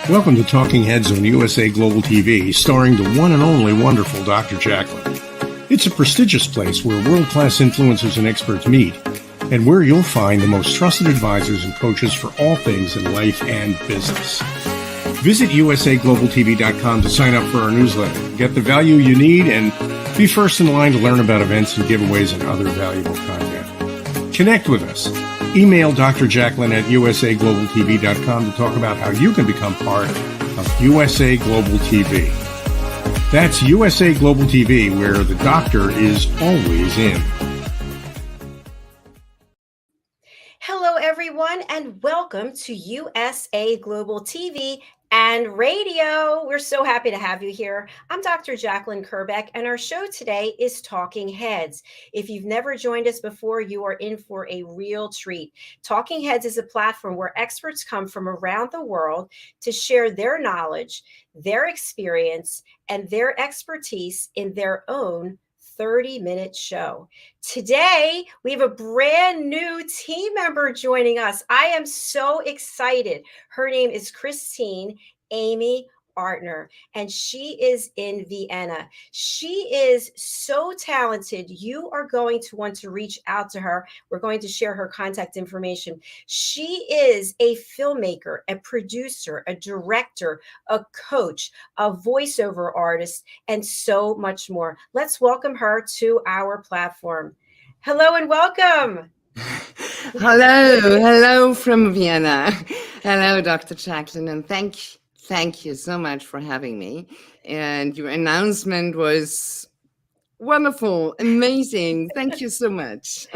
Welcome to Talking Heads on USA Global TV, starring the one and only wonderful Dr. Jacqueline. It's a prestigious place where world-class influencers and experts meet, and where you'll find the most trusted advisors and coaches for all things in life and business. Visit usaglobaltv.com to sign up for our newsletter, get the value you need, and be first in line to learn about events and giveaways and other valuable content. Connect with us. Email Dr. Jacqueline at usaglobaltv.com to talk about how you can become part of USA Global TV. That's USA Global TV, where the doctor is always in. Hello, everyone, and welcome to USA Global TV and Radio. We're so happy to have you here. I'm Dr. Jacqueline Kerbeck, and our show today is Talking Heads. If you've never joined us before, you are in for a real treat. Talking Heads is a platform where experts come from around the world to share their knowledge, their experience, and their expertise in their own 30-minute show. Today, we have a brand new team member joining us. I am so excited. Her name is Christin Amy Artner, and she is in Vienna. She is so talented. You are going to want to reach out to her. We're going to share her contact information. She is a filmmaker, a producer, a director, a coach, a voiceover artist, and so much more. Let's welcome her to our platform. Hello and welcome. Hello from Vienna. Hello, Dr. Jacqueline, and thank you so much for having me. And your announcement was wonderful, amazing. Thank you so much.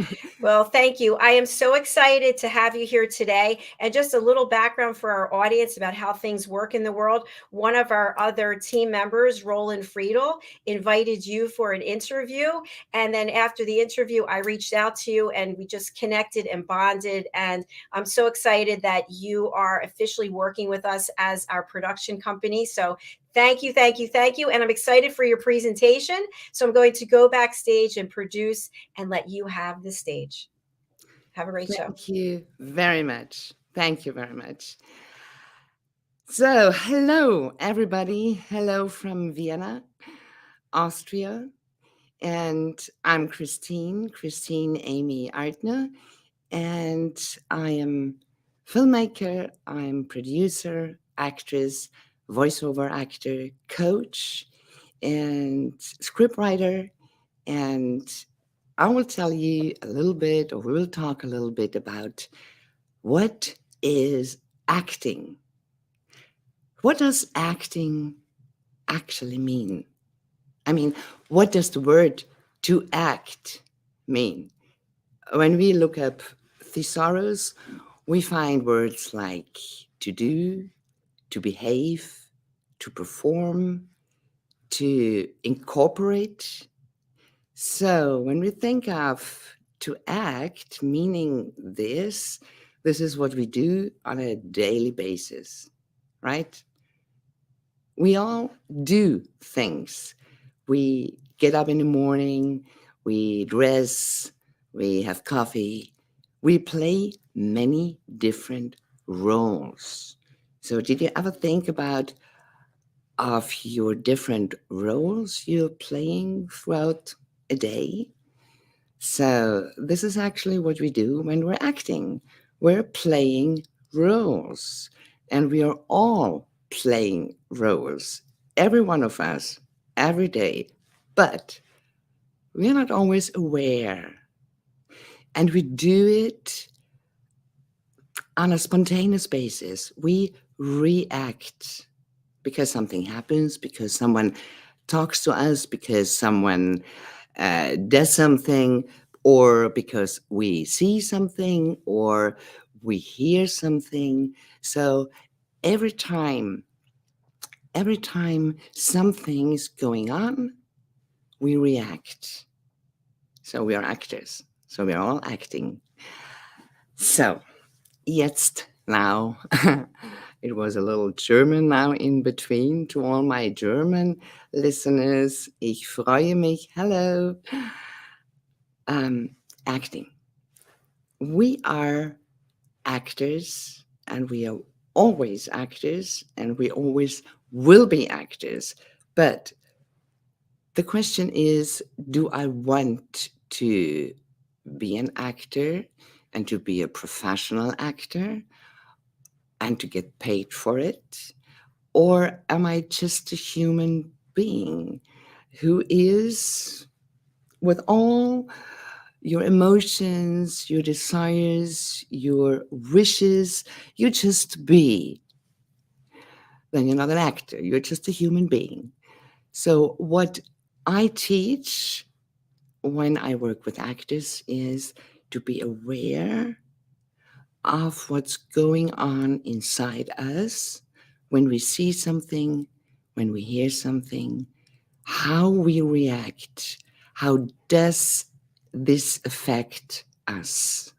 Well, thank you. I am so excited to have you here today. And just a little background for our audience about how things work in the world. One of our other team members, Roland Friedel, invited you for an interview. And then after the interview, I reached out to you and we just connected and bonded. And I'm so excited that you are officially working with us as our production company. So thank you. And I'm excited for your presentation. So I'm going to go backstage and produce and let you have the stage. Have a great show. Thank you very much. Thank you very much. So, hello, everybody. Hello from Vienna, Austria. And I'm Christin Amy Artner. And I am filmmaker, I'm producer, actress, voiceover actor, coach, and scriptwriter. And I will tell you a little bit, or we will talk a little bit about what is acting. What does acting actually mean? I mean, what does the word to act mean? When we look up thesaurus, we find words like to do, to behave, to perform, to incorporate. So when we think of to act, meaning this is what we do on a daily basis, right? We all do things. We get up in the morning, we dress, we have coffee, we play many different roles. So did you ever think about of your different roles you're playing throughout a day? So this is actually what we do when we're acting. We're playing roles, and we are all playing roles, every one of us, every day, but we're not always aware. And we do it on a spontaneous basis. We react because something happens, because someone talks to us, because someone does something, or because we see something, or we hear something. So every time something's going on, we react. So we are actors. So we are all acting. So jetzt now. It was a little German now in between to all my German listeners. Ich freue mich. Hello. Acting. We are actors and we are always actors and we always will be actors. But the question is, do I want to be an actor and to be a professional actor and to get paid for it? Or am I just a human being who is, with all your emotions, your desires, your wishes, you just be? Then you're not an actor, you're just a human being. So, what I teach when I work with actors is to be aware of what's going on inside us when we see something, when we hear something, how we react. How does this affect us?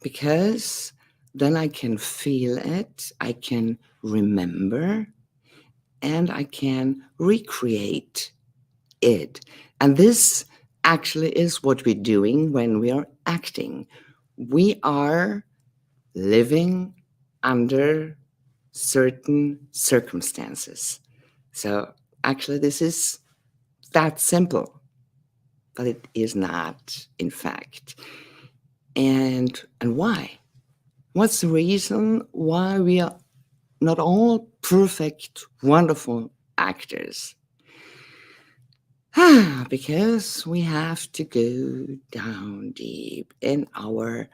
Because then I can feel it, I can remember, and I can recreate it. And this actually is what we're doing when we are acting. We are living under certain circumstances. So actually, this is that simple, but it is not, in fact. And why? What's the reason why we are not all perfect, wonderful actors? Because we have to go down deep in our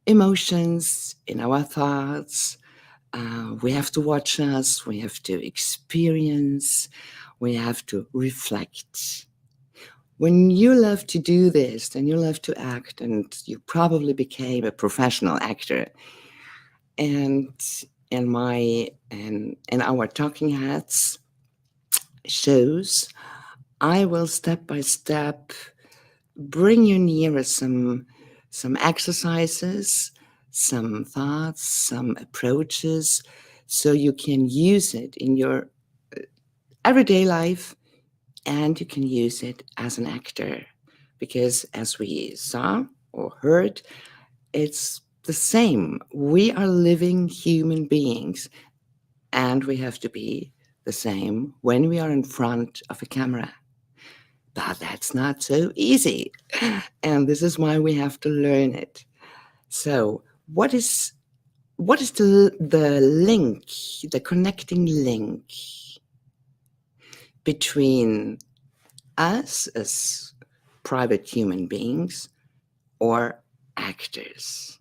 emotions, in our thoughts. We have to watch us, we have to experience, we have to reflect. When you love to do this, then you love to act, and you probably became a professional actor. And in our Talking Heads shows, I will step by step bring you nearer some exercises, some thoughts, some approaches, so you can use it in your everyday life and you can use it as an actor. Because as we saw or heard, it's the same. We are living human beings and we have to be the same when we are in front of a camera. But that's not so easy. And this is why we have to learn it. So, what is the link, the connecting link between us as private human beings or actors?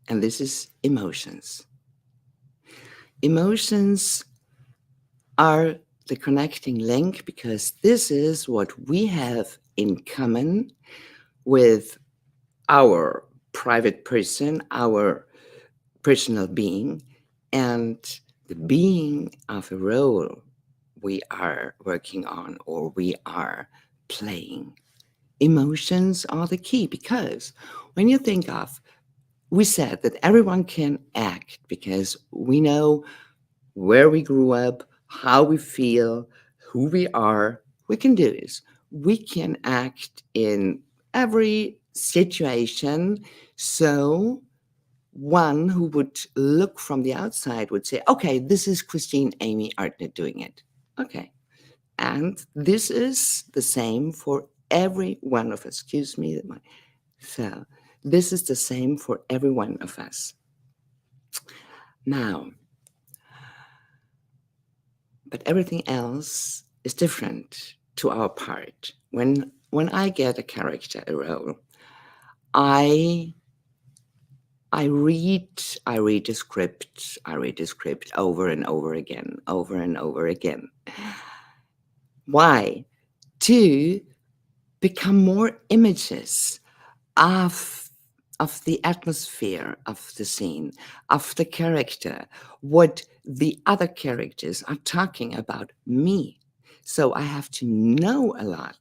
And this is emotions. Emotions are the connecting link because this is what we have in common with our private person, our personal being, and the being of a role we are working on or we are playing. Emotions are the key because when you think of, we said that everyone can act because we know where we grew up, how we feel, who we are. We can do this. We can act in every situation. So one who would look from the outside would say, okay, this is Christine Amy Artner doing it. Okay. And this is the same for every one of us. Excuse me, that my fell. This is the same for every one of us. Now, but everything else is different to our part. When I get a character, a role, I read the script. I read the script over and over again, over and over again. Why? To become more images of the atmosphere of the scene, of the character, what the other characters are talking about me. So I have to know a lot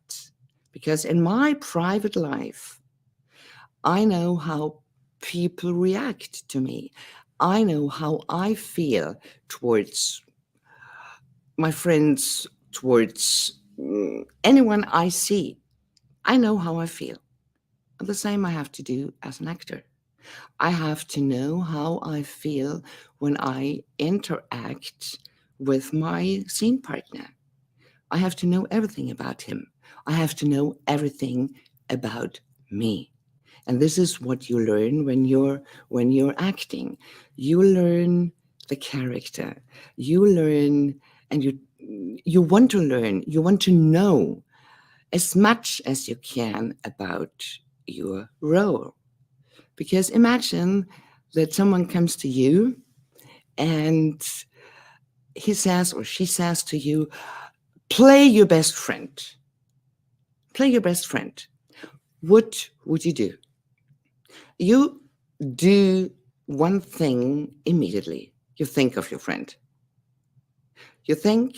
because in my private life, I know how people react to me. I know how I feel towards my friends, towards anyone I see. I know how I feel. And the same I have to do as an actor. I have to know how I feel when I interact with my scene partner. I have to know everything about him. I have to know everything about me. And this is what you learn when you're acting. You learn the character. You learn, and you want to learn. You want to know as much as you can about your role. Because imagine that someone comes to you and he says or she says to you, play your best friend. Play your best friend. What would you do? You do one thing immediately. You think of your friend. You think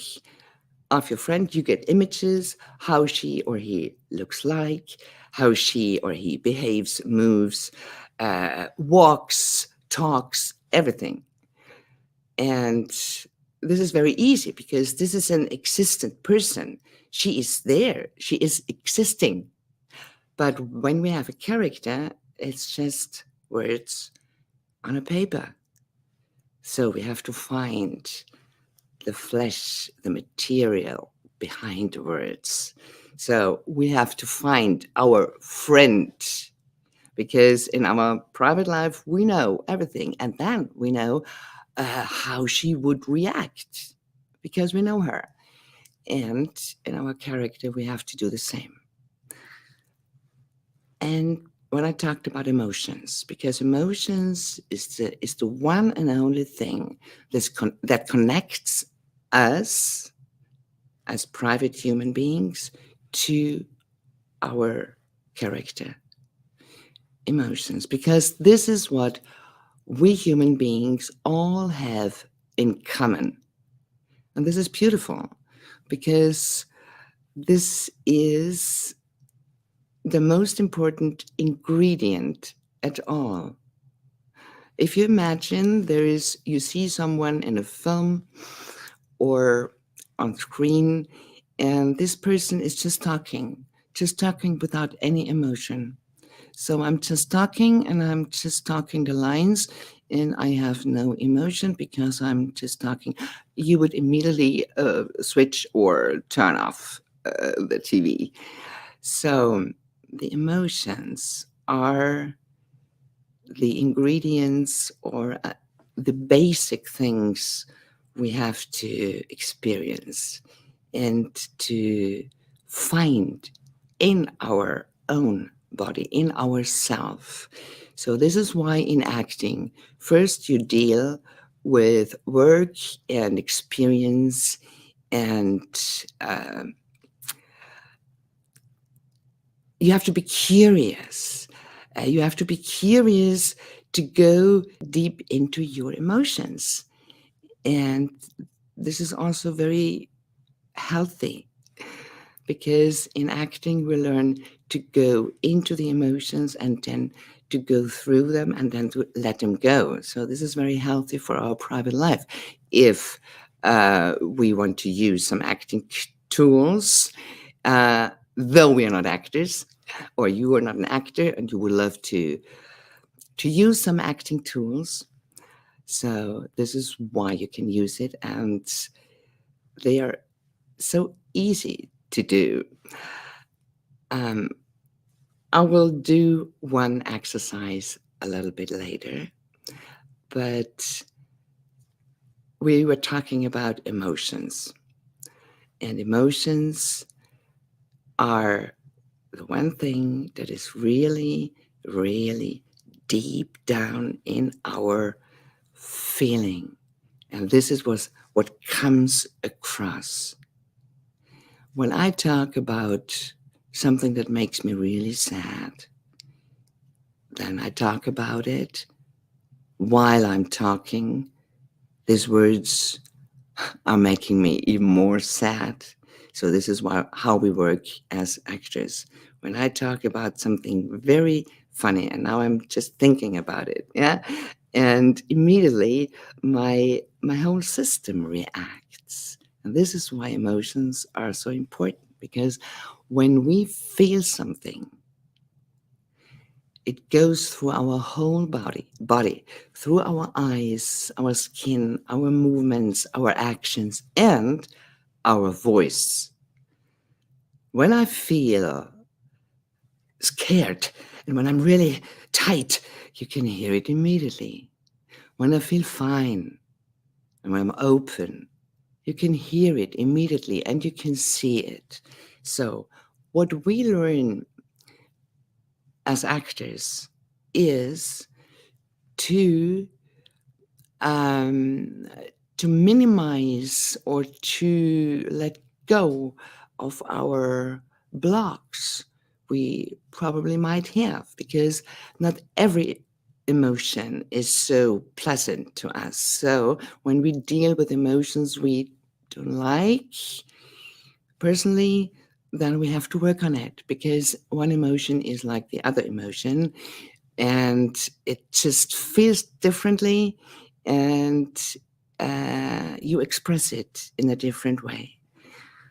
of your friend, you get images, how she or he looks like, how she or he behaves, moves, walks, talks, everything. And this is very easy because this is an existent person. She is there, she is existing. But when we have a character, it's just words on a paper. So we have to find the flesh, the material behind the words. So we have to find our friend because in our private life, we know everything. And then we know how she would react because we know her. And in our character, we have to do the same. And when I talked about emotions, because emotions is the one and only thing that connects us as private human beings to our character, emotions, because this is what we human beings all have in common. And this is beautiful because this is the most important ingredient at all. If you imagine you see someone in a film or on screen, and this person is just talking without any emotion. So I'm just talking and I'm just talking the lines and I have no emotion because I'm just talking. You would immediately switch or turn off the TV. So the emotions are the ingredients or the basic things we have to experience and to find in our own body, in ourself. So this is why in acting, first you deal with work and experience and you have to be curious. You have to be curious to go deep into your emotions. And this is also very healthy because in acting, we learn to go into the emotions and then to go through them and then to let them go. So this is very healthy for our private life. If we want to use some acting tools, though we are not actors, or you are not an actor and you would love to use some acting tools. So this is why you can use it, and they are so easy to do. I will do one exercise a little bit later, but we were talking about emotions, and emotions are the one thing that is really, really deep down in our feeling. And this is what comes across. When I talk about something that makes me really sad, then I talk about it while I'm talking. These words are making me even more sad. So this is how we work as actors. When I talk about something very funny, and now I'm just thinking about it, yeah, and immediately my whole system reacts. And this is why emotions are so important, because when we feel something, It goes through our whole body, through our eyes, our skin, our movements, our actions, and our voice. When I feel scared and when I'm really tight, you can hear it immediately. When I feel fine and when I'm open, you can hear it immediately and you can see it. So, what we learn as actors is to um, to minimize or to let go of our blocks we probably might have, because not every emotion is so pleasant to us. So when we deal with emotions we don't like, personally, then we have to work on it, because one emotion is like the other emotion and it just feels differently, and you express it in a different way.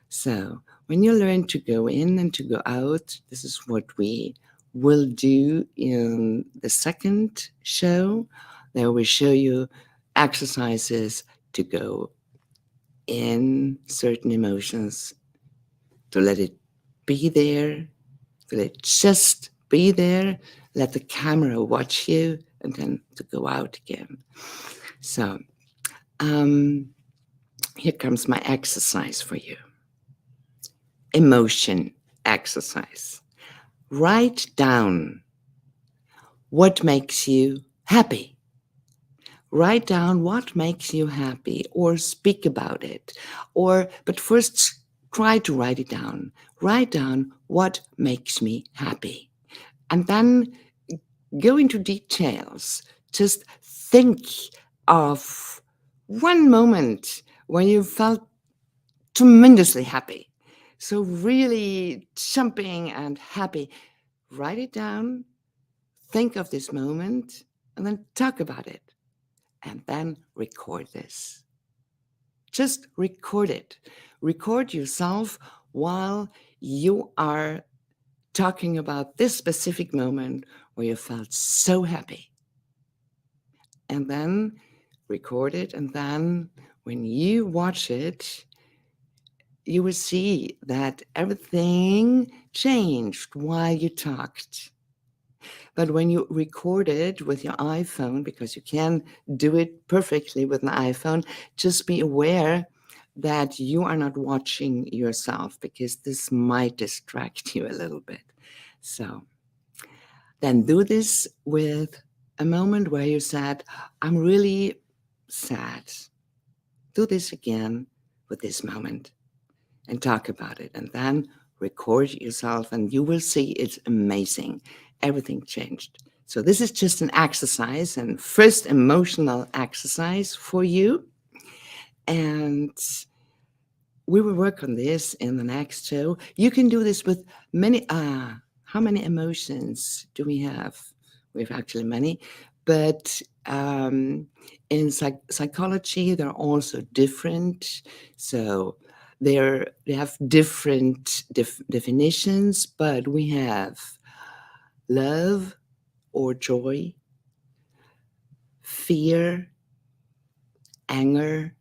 So when you learn to go in and to go out, this is what we will do in the second show. There we show you exercises to go in certain emotions, to let it be there, to let it just be there, let the camera watch you, and then to go out again. So here comes my exercise for you. Emotion exercise. Write down what makes you happy. Write down what makes you happy, or speak about it. But first, try to write it down. Write down what makes me happy. And then go into details. Just think of one moment when you felt tremendously happy. So really jumping and happy. Write it down, think of this moment, and then talk about it. And then record this. Just record it. Record yourself while you are talking about this specific moment where you felt so happy. And then record it. And then when you watch it, you will see that everything changed while you talked. But when you record it with your iPhone, because you can do it perfectly with an iPhone, just be aware that you are not watching yourself, because this might distract you a little bit. So then do this with a moment where you said, I'm really sad. Do this again with this moment and talk about it. And then record yourself and you will see it's amazing. Everything changed. So this is just an exercise, and first emotional exercise for you. And we will work on this in the next show. You can do this with many, how many emotions do we have? We have actually many, but in psychology, they're also different. So they have different definitions, but we have love or joy, fear, anger,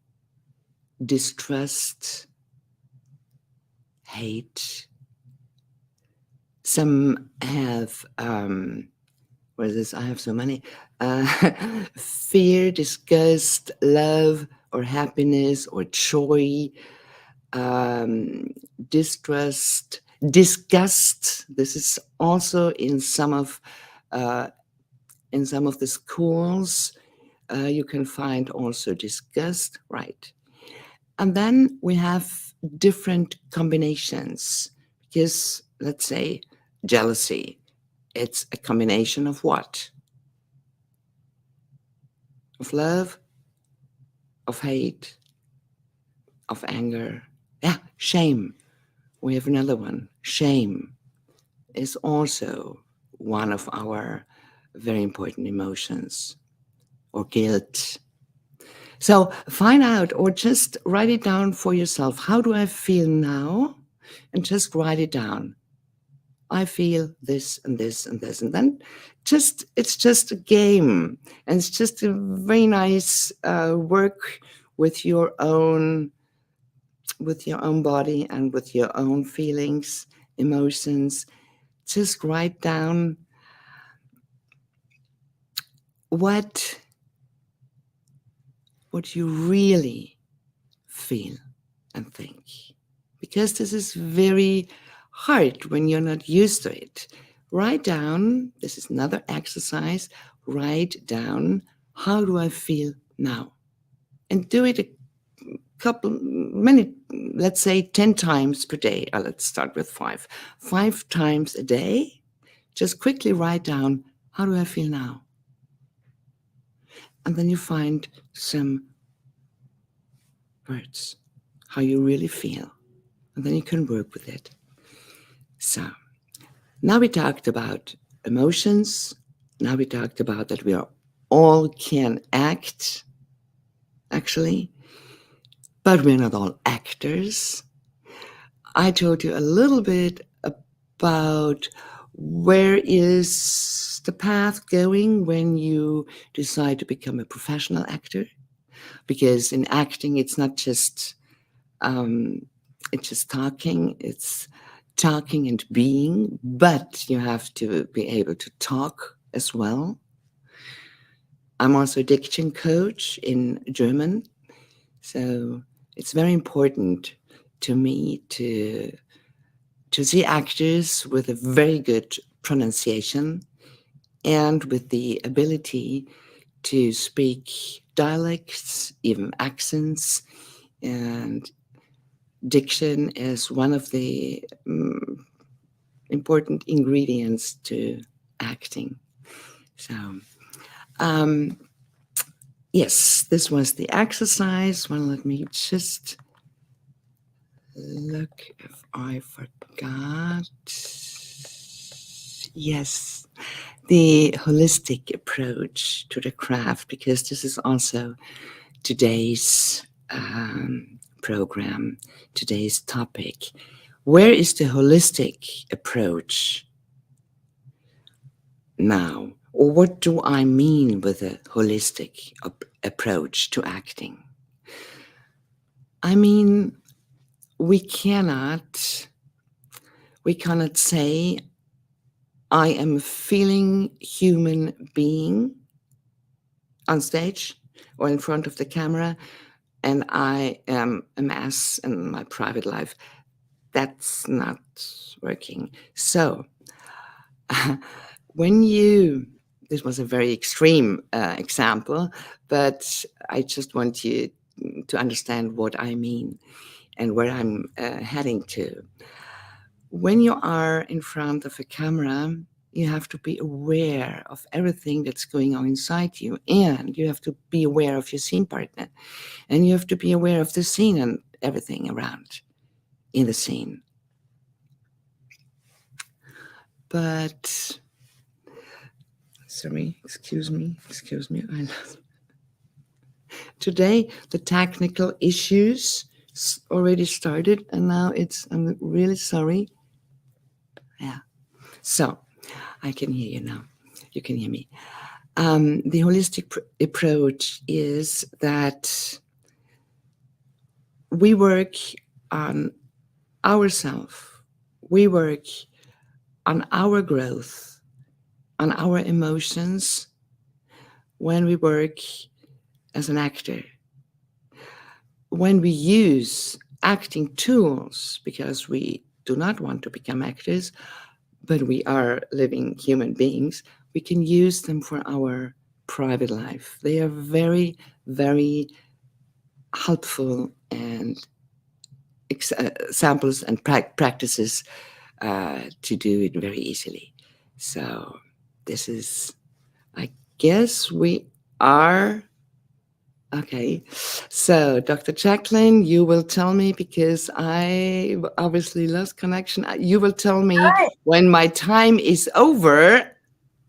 distrust, hate. Some have, what is this? I have so many. Fear, disgust, love, or happiness, or joy, distrust, disgust. This is also in some of the schools. You can find also disgust, right? And then we have different combinations, because let's say jealousy, it's a combination of what? Of love, of hate, of anger. Yeah, shame. We have another one. Shame is also one of our very important emotions, or guilt. So find out, or just write it down for yourself. How do I feel now? And just write it down I feel this and this and this. And then it's just a game. And it's just a very nice work with your own body and with your own feelings, emotions. Just write down what you really feel and think, because this is very hard when you're not used to it. Write down, this is another exercise, write down, how do I feel now? And do it let's say 10 times per day. Let's start with 5. 5 times a day. Just quickly write down, how do I feel now? And then you find some words, how you really feel. And then you can work with it. So now we talked about emotions. Now we talked about that we all can act, actually, but we're not all actors. I told you a little bit about where is the path going when you decide to become a professional actor. Because in acting, it's not just talking, it's talking and being, but you have to be able to talk as well. I'm also a diction coach in German, so it's very important to me to see actors with a very good pronunciation and with the ability to speak dialects, even accents, and diction is one of the important ingredients to acting. So, yes, this was the exercise. Well, let me just look if I forgot. Yes, the holistic approach to the craft, because this is also today's program, today's topic. Where is the holistic approach now? Or what do I mean with a holistic approach to acting? I mean, we cannot say, I am a feeling human being on stage or in front of the camera, and I am a mess in my private life. That's not working. So this was a very extreme example, but I just want you to understand what I mean and where I'm heading to. When you are in front of a camera, you have to be aware of everything that's going on inside you, and you have to be aware of your scene partner, and you have to be aware of the scene and everything around in the scene. But sorry, excuse me. Today, the technical issues already started, and now I'm really sorry. Yeah. So I can hear you now. You can hear me. The holistic approach is that we work on ourselves. We work on our growth, on our emotions when we work as an actor. When we use acting tools, because we do not want to become actors, but we are living human beings, we can use them for our private life. They are very, very helpful and samples and practices to do it very easily. So this is, I guess we are okay. So Dr. Jacqueline, you will tell me, because I obviously lost connection. You will tell me when my time is over.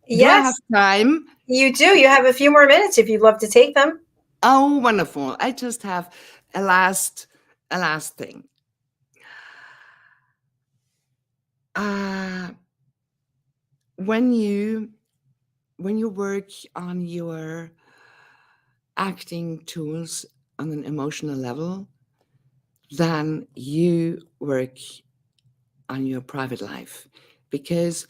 Yes. Do I have time? You do. You have a few more minutes if you'd love to take them. Oh, wonderful. I just have a last thing. when you work on your acting tools on an emotional level, then you work on your private life, because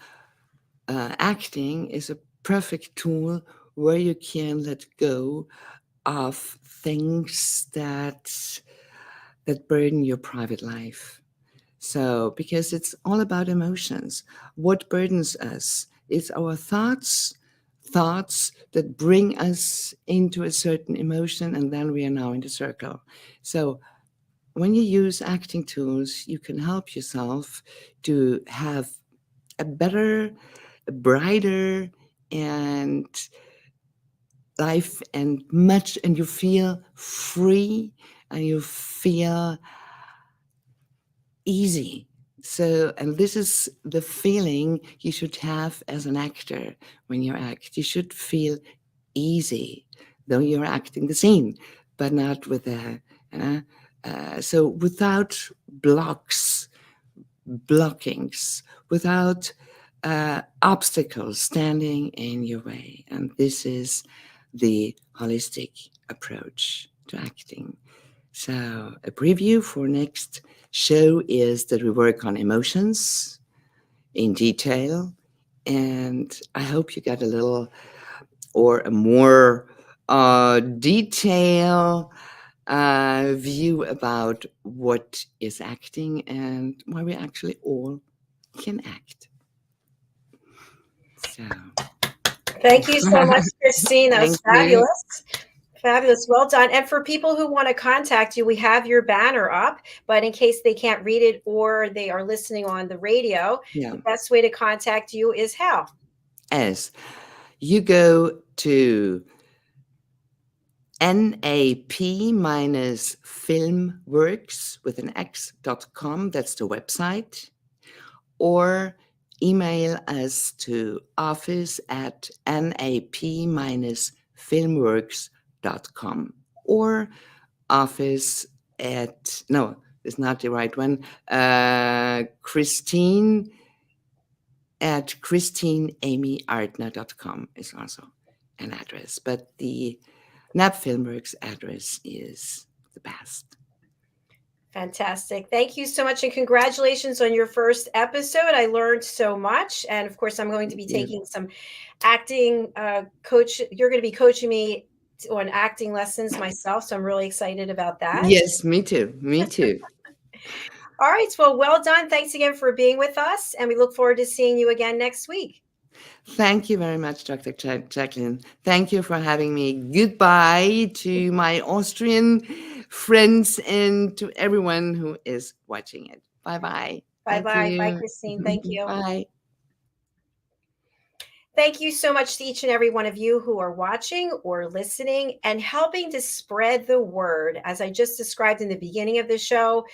acting is a perfect tool where you can let go of things that burden your private life. So, because it's all about emotions, what burdens us is our thoughts that bring us into a certain emotion, and then we are now in the circle. So, when you use acting tools, you can help yourself to have a better, a brighter, and life, and you feel free, and you feel easy. So, and this is the feeling you should have as an actor when you act. You should feel easy, though you're acting the scene, but not with so without blockings, without obstacles standing in your way. And this is the holistic approach to acting. So, a preview for next show is that we work on emotions in detail. And I hope you got a little or a more detailed view about what is acting and why we actually all can act. So, Thank you so much, Christine. That was thank you. fabulous. Fabulous. Well done. And for people who want to contact you, we have your banner up, but in case they can't read it or they are listening on the radio, Yeah. the best way to contact you is how? As you go to nap-filmworks with an x.com, that's the website, or email us to office@nap-filmworks.com, or office at, no, it's not the right one, Christine at christineamyartner.com is also an address, but the NAP Filmworks address is the best. Fantastic. Thank you so much. And congratulations on your first episode. I learned so much. And of course, I'm going to be taking some acting coach. You're going to be coaching me on acting lessons myself. So I'm really excited about that. Yes, me too. Me too. All right. Well done. Thanks again for being with us. And we look forward to seeing you again next week. Thank you very much, Dr. Jacqueline. Thank you for having me. Goodbye to my Austrian friends and to everyone who is watching it. Bye-bye. Bye-bye. Bye, Christine. Thank you. Bye. Thank you so much to each and every one of you who are watching or listening and helping to spread the word. As I just described in the beginning of the show,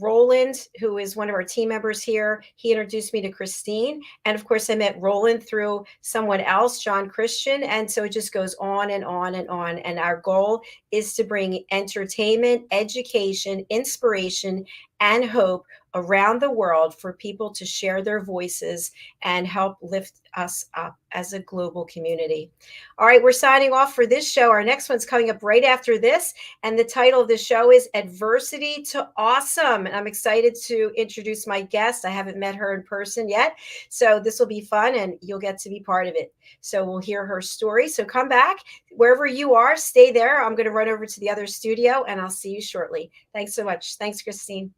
Roland, who is one of our team members here, he introduced me to Christine. And of course, I met Roland through someone else, John Christian. And so it just goes on and on and on. And our goal is to bring entertainment, education, inspiration, and hope around the world for people to share their voices and help lift us up as a global community. All right, we're signing off for this show. Our next one's coming up right after this. And the title of the show is Adversity to Awesome. And I'm excited to introduce my guest. I haven't met her in person yet. So this will be fun and you'll get to be part of it. So we'll hear her story. So come back wherever you are, stay there. I'm going to run over to the other studio and I'll see you shortly. Thanks so much. Thanks, Christine.